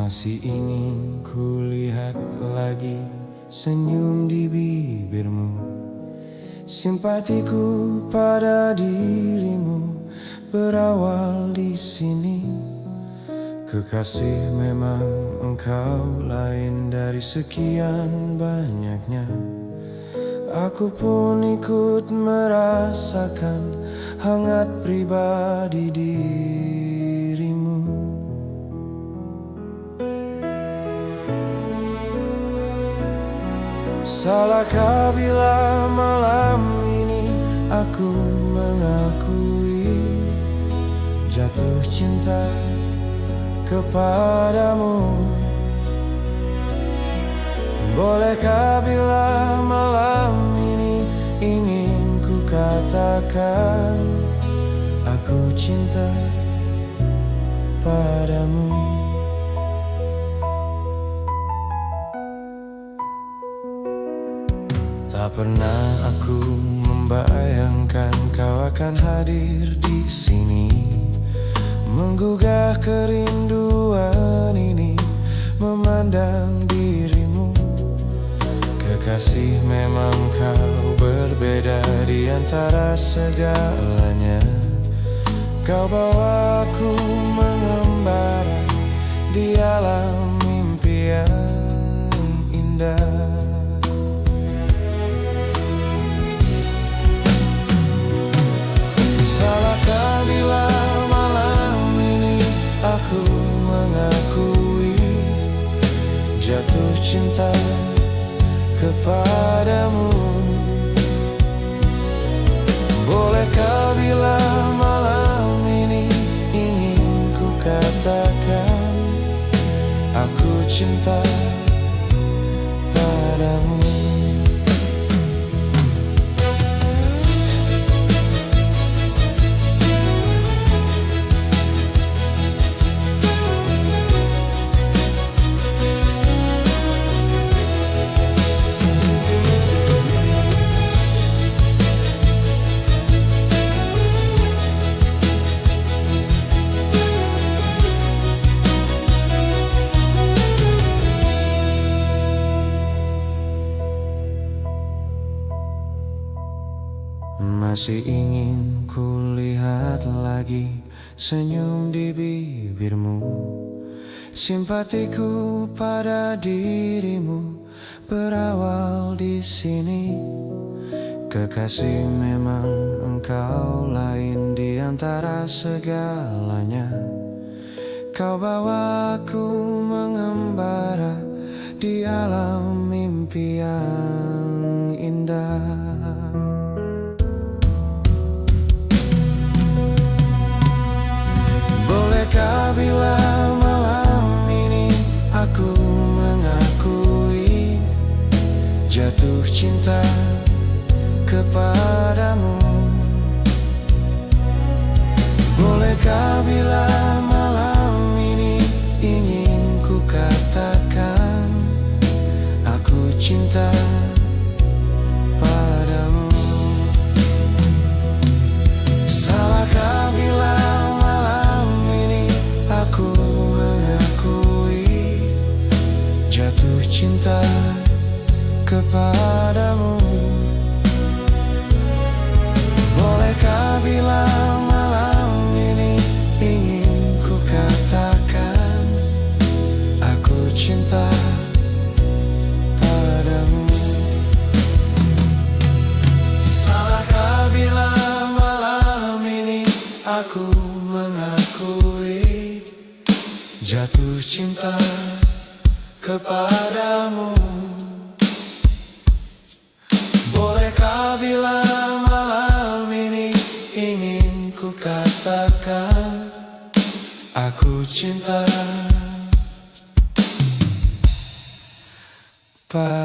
Masih ingin kulihat lagi senyum di bibirmu. Simpatiku pada dirimu berawal di sini. Kekasih, memang engkau lain dari sekian banyaknya. Aku pun ikut merasakan hangat pribadi dirimu. Salahkah bila malam ini aku mengakui jatuh cinta kepadamu? Bolehkah bila malam ini ingin ku katakan aku cinta padamu? Tak pernah aku membayangkan kau akan hadir di sini, menggugah kerinduan ini memandang dirimu. Kekasih, memang kau berbeda di antara segalanya. Kau bawa aku mengembara di alam mimpi yang indah. Salahkah bila malam ini aku mengakui jatuh cinta kepadamu? Bolehkah bila malam ini ingin ku katakan aku cinta padamu? Masih ingin kulihat lagi senyum di bibirmu. Simpatiku pada dirimu berawal di sini. Kekasih, memang engkau lain di antara segalanya. Kau bawa aku mengembara di alam mimpi yang indah. Bolehkah bila malam ini aku mengakui jatuh cinta kepadamu? Bolehkah bila malam ini ingin ku katakan aku cinta padamu? Salahkah bila aku mengakui jatuh cinta kepadamu? Bolehkah bila malam ini ingin ku katakan aku cinta padamu? Salahkah bila malam ini aku mengakui jatuh cinta kepadamu? Bolehkah bila malam ini ingin ku katakan aku cinta padamu?